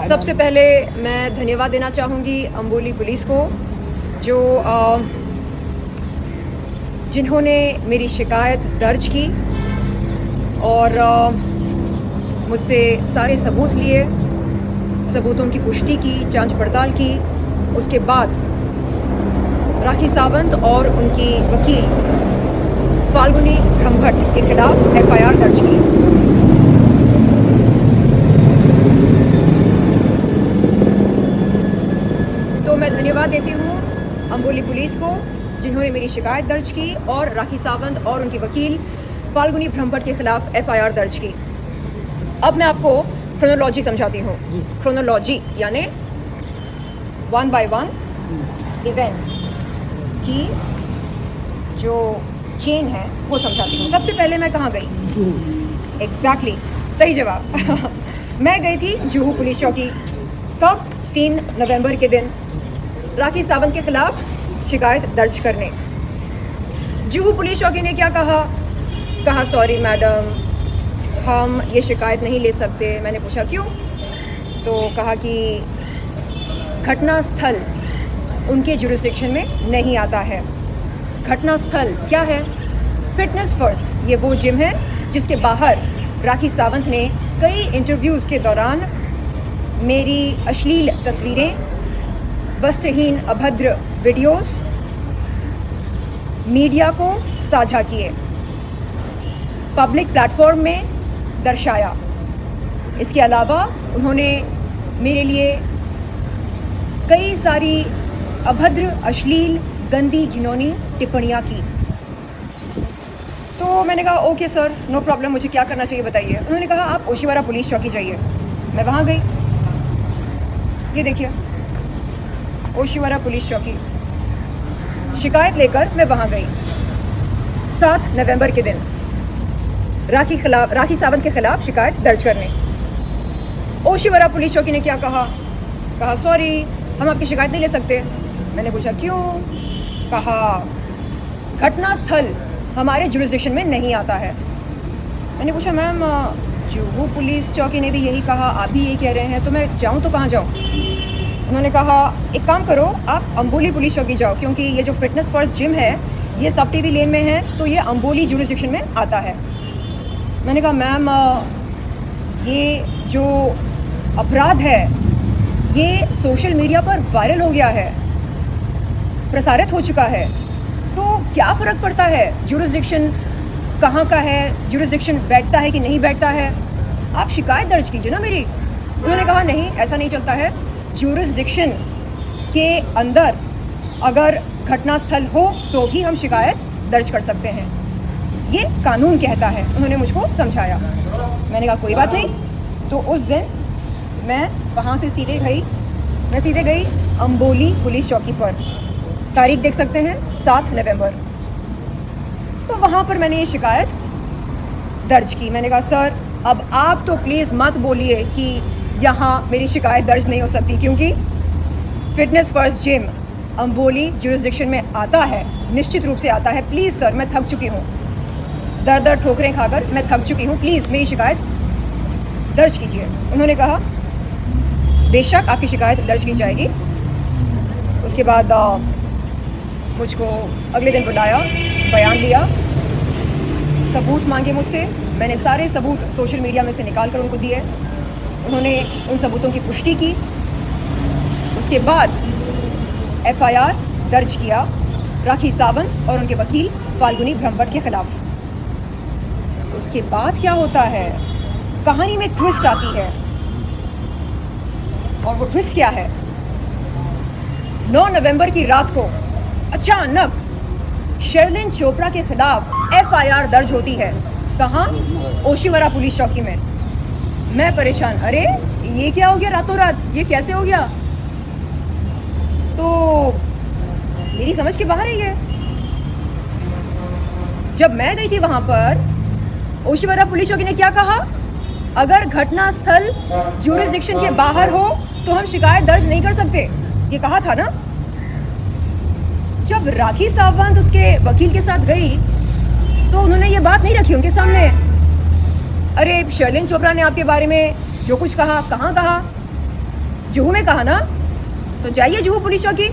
सबसे पहले मैं धन्यवाद देना चाहूँगी अंबोली पुलिस को जो जिन्होंने मेरी शिकायत दर्ज की और मुझसे सारे सबूत लिए, सबूतों की पुष्टि की, जांच पड़ताल की। उसके बाद राखी सावंत और उनकी वकील फाल्गुनी ब्रह्मभट्ट के खिलाफ एफआईआर दर्ज की। तो मैं धन्यवाद देती हूँ अंबोली पुलिस को जिन्होंने मेरी शिकायत दर्ज की और राखी सावंत और उनकी वकील फाल्गुनी ब्रह्मभट्ट के खिलाफ एफआईआर दर्ज की। अब मैं आपको क्रोनोलॉजी समझाती हूँ। क्रोनोलॉजी यानी 1 by 1 इवेंट्स की जो चेन है वो समझाती हूँ। सबसे पहले मैं कहाँ गई? एग्जैक्टली सही जवाब मैं गई थी जुहू पुलिस चौकी। कब? 3 नवंबर के दिन राखी सावंत के खिलाफ शिकायत दर्ज करने। जुहू पुलिस चौकी ने क्या कहा सॉरी मैडम, हम ये शिकायत नहीं ले सकते। मैंने पूछा क्यों? तो कहा कि घटना स्थल उनके जुरिस्डिक्शन में नहीं आता है। घटना स्थल क्या है? फिटनेस फर्स्ट, ये वो जिम है जिसके बाहर राखी सावंत ने कई इंटरव्यूज़ के दौरान मेरी अश्लील तस्वीरें, वस्त्रहीन अभद्र वीडियोस मीडिया को साझा किए, पब्लिक प्लेटफॉर्म में दर्शाया। इसके अलावा उन्होंने मेरे लिए कई सारी अभद्र, अश्लील, गंदी, घिनौनी टिप्पणियाँ की। तो मैंने कहा ओके सर, नो प्रॉब्लम, मुझे क्या करना चाहिए बताइए। उन्होंने कहा आप ओशीवारा पुलिस चौकी जाइए। मैं वहाँ गई। ये देखिए ओशीवारा पुलिस चौकी, शिकायत लेकर मैं वहाँ गई 7 नवंबर के दिन राखी सावंत के खिलाफ शिकायत दर्ज करने। ओशीवारा पुलिस चौकी ने क्या कहा सॉरी, हम आपकी शिकायत नहीं ले सकते। मैंने पूछा क्यों? कहा घटना स्थल हमारे जुरिस्डिक्शन में नहीं आता है। मैंने पूछा मैम जुहू पुलिस चौकी ने भी यही कहा, आप भी यही कह रहे हैं, तो मैं जाऊं तो कहाँ जाऊं? उन्होंने कहा एक काम करो, आप अंबोली पुलिस चौकी जाओ, क्योंकि ये जो फिटनेस फर्स्ट जिम है ये सब टीवी लेन में है, तो ये अंबोली जुरिस्डिक्शन में आता है। मैंने कहा मैम ये जो अपराध है ये सोशल मीडिया पर वायरल हो गया है, प्रसारित हो चुका है, तो क्या फ़र्क पड़ता है जुरिस्डिक्शन कहाँ का है, जुरिस्डिक्शन बैठता है कि नहीं बैठता है, आप शिकायत दर्ज कीजिए ना मेरी। उन्होंने कहा नहीं, ऐसा नहीं चलता है, जुरिस्डिक्शन के अंदर अगर घटना स्थल हो तो ही हम शिकायत दर्ज कर सकते हैं, ये कानून कहता है। उन्होंने मुझको समझाया। मैंने कहा कोई बात नहीं। तो उस दिन मैं वहाँ से सीधे गई अंबोली पुलिस चौकी पर। तारीख देख सकते हैं 7 नवंबर। तो वहाँ पर मैंने ये शिकायत दर्ज की। मैंने कहा सर अब आप तो प्लीज़ मत बोलिए कि यहाँ मेरी शिकायत दर्ज नहीं हो सकती, क्योंकि fitness first gym Amboli jurisdiction में आता है, निश्चित रूप से आता है। प्लीज़ सर, मैं थक चुकी हूँ, दर ठोकरें खाकर मैं थक चुकी हूँ, प्लीज़ मेरी शिकायत दर्ज कीजिए। उन्होंने कहा बेशक आपकी शिकायत दर्ज की जाएगी। उसके बाद मुझको अगले दिन बुलाया, बयान लिया, सबूत मांगे मुझसे। मैंने सारे सबूत सोशल मीडिया में से निकाल कर उनको दिए। उन्होंने उन सबूतों की पुष्टि की। उसके बाद एफआईआर दर्ज किया राखी सावंत और उनके वकील फाल्गुनी ब्रह्मभट्ट के खिलाफ। उसके बाद क्या होता है, कहानी में ट्विस्ट आती है, और वो ट्विस्ट क्या है? 9 नवंबर की रात को अचानक शर्लिन चोपड़ा के खिलाफ एफआईआर दर्ज होती है। कहाँ? ओशीवारा पुलिस चौकी में। मैं परेशान, अरे ये क्या हो गया रातों रात, ये कैसे हो गया? तो मेरी समझ के बाहर है ये। जब मैं गई थी वहां पर, ओशीवारा पुलिस चौकी ने क्या कहा? अगर घटना स्थल जुरिस्डिक्शन के बाहर हो तो हम शिकायत दर्ज नहीं कर सकते, ये कहा था ना। जब राखी सावंत उसके वकील के साथ गई तो उन्होंने ये बात नहीं रखी उनके सामने। अरे शर्लिन चोपड़ा ने आपके बारे में जो कुछ कहा, कहाँ कहा? जुहू में कहा ना, तो जाइए जुहू पुलिस चौकी।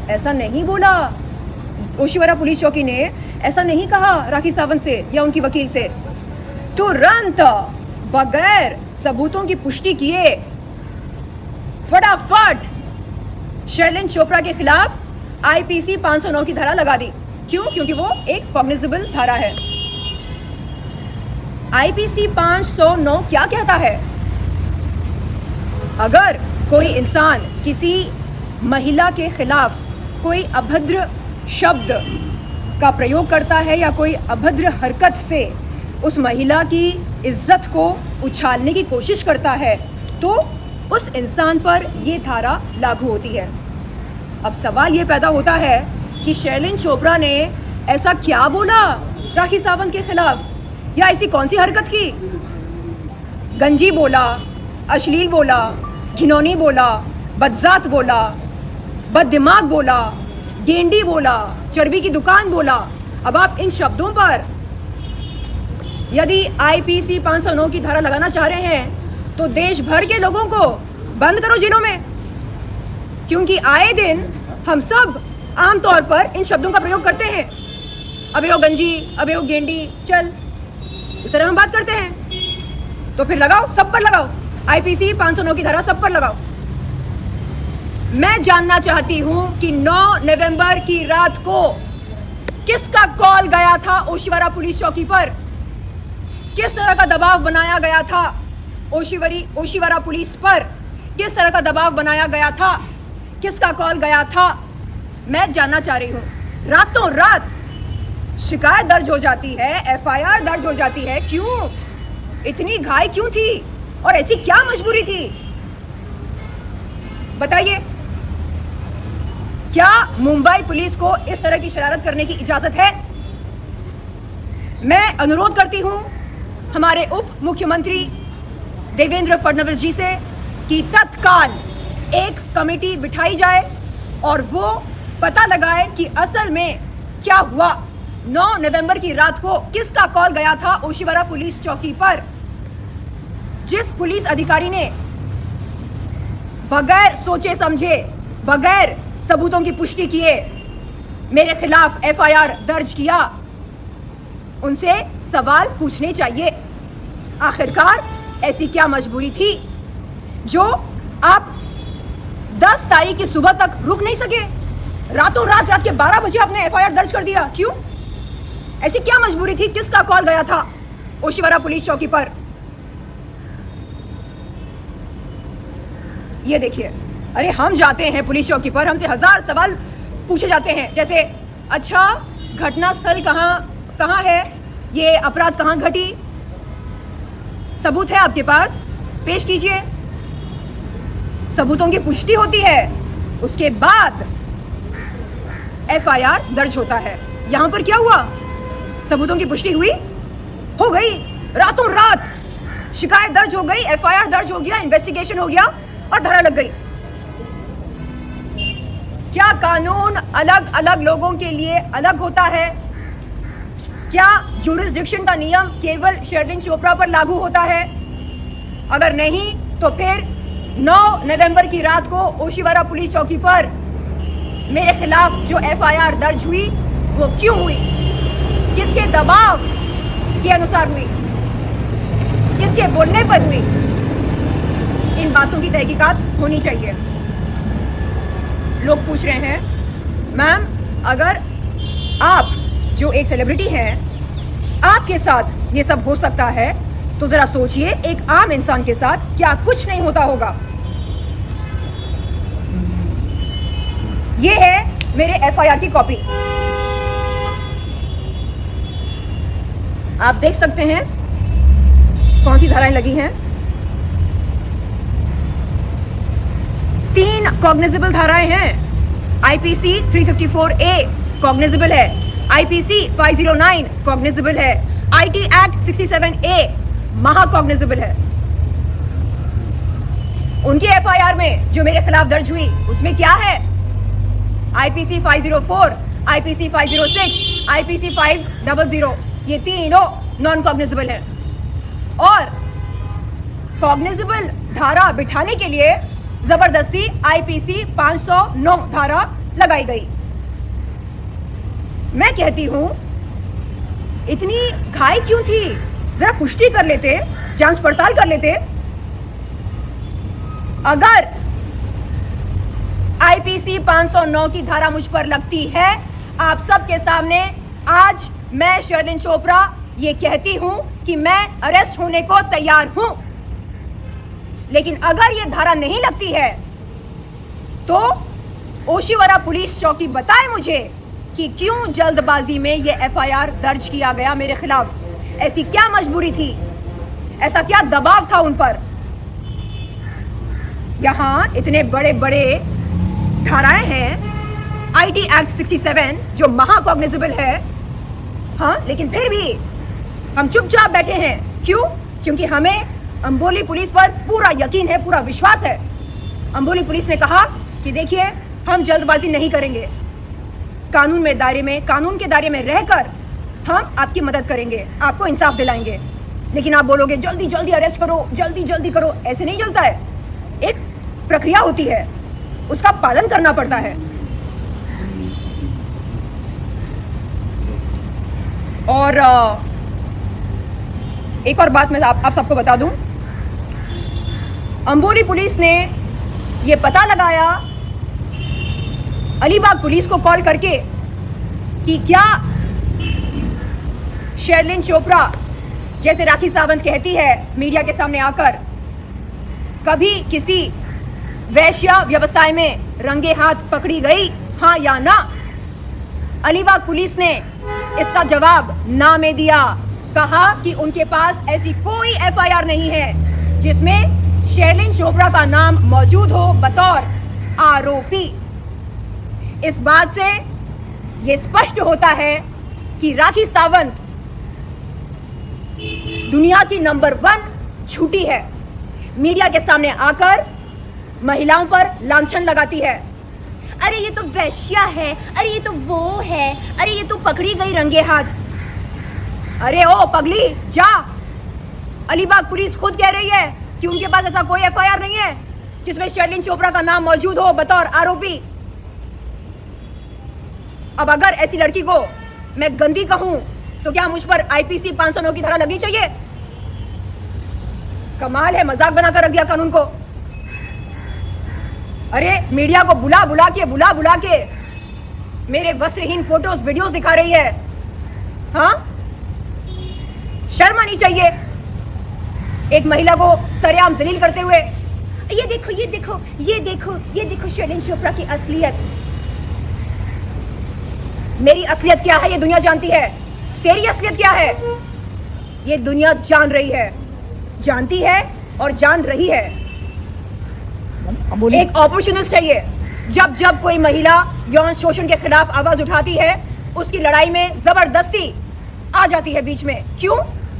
ऐसा नहीं बोला ओशिवरा पुलिस चौकी ने, ऐसा नहीं कहा राखी सावंत से या उनकी वकील से। तुरंत बगैर सबूतों की पुष्टि किए फटाफट शैलेंद्र चोपड़ा के खिलाफ आईपीसी 509 की धारा लगा दी। क्यों? क्योंकि वो एक कॉग्निजेबल धारा है। आईपीसी 509 क्या कहता है? अगर कोई इंसान किसी महिला के खिलाफ कोई अभद्र शब्द का प्रयोग करता है या कोई अभद्र हरकत से उस महिला की इज्जत को उछालने की कोशिश करता है, तो उस इंसान पर ये धारा लागू होती है। अब सवाल ये पैदा होता है कि शैलेंद्र चोपड़ा ने ऐसा क्या बोला राखी सावंत के खिलाफ, या ऐसी कौन सी हरकत की? गंजी बोला, अश्लील बोला, घिनौनी बोला, बदजात बोला, बददिमाग बोला, गेंडी बोला, चर्बी की दुकान बोला। अब आप इन शब्दों पर यदि आईपीसी 509 की धारा लगाना चाह रहे हैं तो देश भर के लोगों को बंद करो जेलों में, क्योंकि आए दिन हम सब आमतौर पर इन शब्दों का प्रयोग करते हैं। अबे वो गंजी, अबे वो गेंडी, चल, इस तरह हम बात करते हैं। तो फिर लगाओ, सब पर लगाओ, आईपीसी 509 की धारा सब पर लगाओ। मैं जानना चाहती हूं कि 9 नवंबर की रात को किसका कॉल गया था ओशिवरा पुलिस चौकी पर? किस तरह का दबाव बनाया गया था ओशिवरा पुलिस पर? किस तरह का दबाव बनाया गया था? किसका कॉल गया था? मैं जानना चाह रही हूं। रातों रात शिकायत दर्ज हो जाती है, एफआईआर दर्ज हो जाती है। क्यों? इतनी घाई क्यों थी और ऐसी क्या मजबूरी थी? बताइए, क्या मुंबई पुलिस को इस तरह की शरारत करने की इजाजत है? मैं अनुरोध करती हूं हमारे उप मुख्यमंत्री देवेंद्र फडणवीस जी से कि तत्काल एक कमेटी बिठाई जाए और वो पता लगाए कि असल में क्या हुआ। 9 नवंबर की रात को किसका कॉल गया था ओशिवरा पुलिस चौकी पर? जिस पुलिस अधिकारी ने बगैर सोचे समझे, बगैर सबूतों की पुष्टि किए मेरे खिलाफ एफआईआर दर्ज किया, उनसे सवाल पूछने चाहिए। आखिरकार ऐसी क्या मजबूरी थी जो आप 10 तारीख की सुबह तक रुक नहीं सके? रातों रात के 12 बजे आपने एफआईआर दर्ज कर दिया। क्यों? ऐसी क्या मजबूरी थी? किसका कॉल गया था ओशिवरा पुलिस चौकी पर? ये देखिए, अरे हम जाते हैं पुलिस चौकी पर, हमसे 1000 सवाल पूछे जाते हैं, जैसे अच्छा घटना स्थल कहाँ है, ये अपराध कहाँ घटी, सबूत है आपके पास, पेश कीजिए। सबूतों की पुष्टि होती है, उसके बाद एफआईआर दर्ज होता है। यहां पर क्या हुआ? सबूतों की पुष्टि हुई, हो गई, रातों रात शिकायत दर्ज हो गई, एफआईआर दर्ज हो गया, इन्वेस्टिगेशन हो गया और धारा लग गई। क्या कानून अलग अलग लोगों के लिए अलग होता है? क्या ज्यूरिसडिक्शन का नियम केवल शैलेंद्र चोपड़ा पर लागू होता है? अगर नहीं तो फिर 9 नवंबर की रात को ओशिवरा पुलिस चौकी पर मेरे खिलाफ जो एफआईआर दर्ज हुई वो क्यों हुई? किसके दबाव के अनुसार हुई? किसके बोलने पर हुई? इन बातों की तहकीकात होनी चाहिए। लोग पूछ रहे हैं, मैम अगर आप जो एक सेलिब्रिटी हैं, आपके साथ ये सब हो सकता है, तो जरा सोचिए एक आम इंसान के साथ क्या कुछ नहीं होता होगा। ये है मेरे एफआईआर की कॉपी, आप देख सकते हैं कौन सी धाराएं लगी हैं। 3 कॉग्निजेबल धाराएं हैं। आईपीसी 354A कॉग्निजेबल है, आईपीसी 509 कॉग्निजेबल है, आईटी एक्ट 67A महाकॉग्निजेबल है। उनकी एफआईआर में जो मेरे खिलाफ दर्ज हुई उसमें क्या है? आईपीसी 504, आईपीसी 506, आईपीसी 500, ये तीनों नॉन कॉग्निजेबल है। और कॉग्निजेबल धारा बिठाने के लिए जबरदस्ती आईपीसी 509 धारा लगाई गई। मैं कहती हूं इतनी घाई क्यों थी? जरा पुष्टि कर लेते, जांच पड़ताल कर लेते। अगर आईपीसी 509 की धारा मुझ पर लगती है, आप सबके सामने आज मैं शर्लिन चोपड़ा ये कहती हूं कि मैं अरेस्ट होने को तैयार हूं। लेकिन अगर ये धारा नहीं लगती है तो ओशिवरा पुलिस चौकी बताए मुझे कि क्यों जल्दबाजी में ये एफआईआर दर्ज किया गया मेरे खिलाफ। ऐसी क्या मजबूरी थी, ऐसा क्या दबाव था उन पर? यहां इतने बड़े बड़े धाराएं हैं, आईटी एक्ट 67 जो महाकॉग्निजेबल है, हाँ, लेकिन फिर भी हम चुपचाप बैठे हैं। क्यों? क्योंकि हमें अंबोली पुलिस पर पूरा यकीन है, पूरा विश्वास है। अंबोली पुलिस ने कहा कि देखिए हम जल्दबाजी नहीं करेंगे, कानून के दायरे में रहकर हम आपकी मदद करेंगे, आपको इंसाफ दिलाएंगे। लेकिन आप बोलोगे जल्दी जल्दी अरेस्ट करो, जल्दी जल्दी करो, ऐसे नहीं चलता है। एक प्रक्रिया होती है, उसका पालन करना पड़ता है। और एक और बात मैं आप सबको बता दूं, अंबोली पुलिस ने ये पता लगाया अलीबाग पुलिस को कॉल करके कि क्या शर्लिन चोपड़ा, जैसे राखी सावंत कहती है मीडिया के सामने आकर, कभी किसी वैश्या व्यवसाय में रंगे हाथ पकड़ी गई, हाँ या ना? अलीबाग पुलिस ने इसका जवाब ना में दिया। कहा कि उनके पास ऐसी कोई एफआईआर नहीं है जिसमें शर्लिन चोपड़ा का नाम मौजूद हो बतौर आरोपी। इस बात से यह स्पष्ट होता है कि राखी सावंत दुनिया की नंबर 1 झूठी है। मीडिया के सामने आकर महिलाओं पर लांछन लगाती है, अरे ये तो वैश्या है, अरे ये तो वो है, अरे ये तो पकड़ी गई रंगे हाथ। अरे ओ पगली, जा। अलीबाग पुलिस खुद कह रही है कि उनके पास ऐसा कोई एफआईआर नहीं है जिसमें शर्लिन चोपड़ा का नाम मौजूद हो बतौर आरोपी। अब अगर ऐसी लड़की को मैं गंदी कहूं तो क्या मुझ पर आईपीसी 509 की धारा लगनी चाहिए? कमाल है, मजाक बनाकर रख दिया कानून को। अरे मीडिया को बुला बुला के मेरे वस्त्रहीन फोटोज वीडियोस दिखा रही है, हाँ? शर्म आनी चाहिए एक महिला को सरेआम जलील करते हुए। ये देखो ये देखो ये देखो ये देखो शर्लिन चोपड़ा की असलियत। मेरी असलियत क्या है ये दुनिया जानती है, तेरी असलियत क्या है ये दुनिया जान रही है, जानती है और जान रही है। एक अपॉर्चुनिस्ट चाहिए। जब जब कोई महिला यौन शोषण के खिलाफ आवाज उठाती है, उसकी लड़ाई में जबरदस्ती आ जाती है बीच में। क्यों?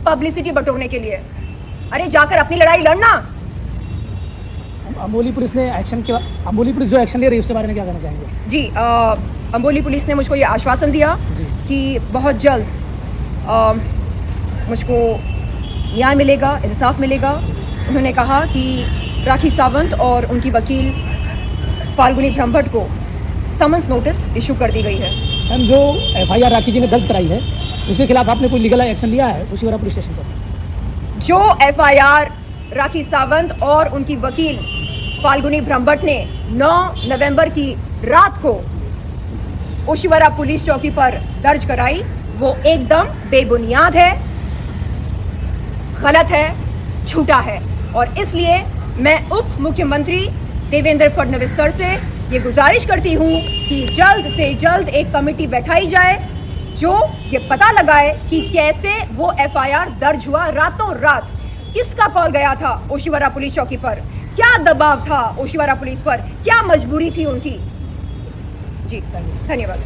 पब्लिसिटी बटोरने के लिए। अरे जाकर अपनी लड़ाई लड़ना। अंबोली पुलिस जो एक्शन ले रही है उसके बारे में क्या कहना चाहेंगे? जी, अंबोली पुलिस ने मुझको ये आश्वासन दिया कि बहुत जल्द मुझको न्याय मिलेगा, इंसाफ मिलेगा। उन्होंने कहा कि राखी सावंत और उनकी वकील फाल्गुनी ब्रह्मभट्ट को समन्स नोटिस इशू कर दी गई है। मैम, जो एफआईआर राखी जी ने दर्ज कराई है उसके खिलाफ आपने कोई लीगल एक्शन लिया है ओशिवरा पुलिस स्टेशन पर? जो एफआईआर राखी सावंत और उनकी वकील फाल्गुनी ब्रह्मभट्ट ने 9 नवंबर की रात को ओशिवरा पुलिस चौकी पर दर्ज कराई, वो एकदम बेबुनियाद है, गलत है, झूठा है। और इसलिए मैं उप मुख्यमंत्री देवेंद्र फडणवीस सर से ये गुजारिश करती हूँ कि जल्द से जल्द एक कमेटी बैठाई जाए जो ये पता लगाए कि कैसे वो एफआईआर दर्ज हुआ। रातों रात किसका कॉल गया था ओशिवरा पुलिस चौकी पर, क्या दबाव था ओशिवरा पुलिस पर, क्या मजबूरी थी उनकी। जी धन्यवाद।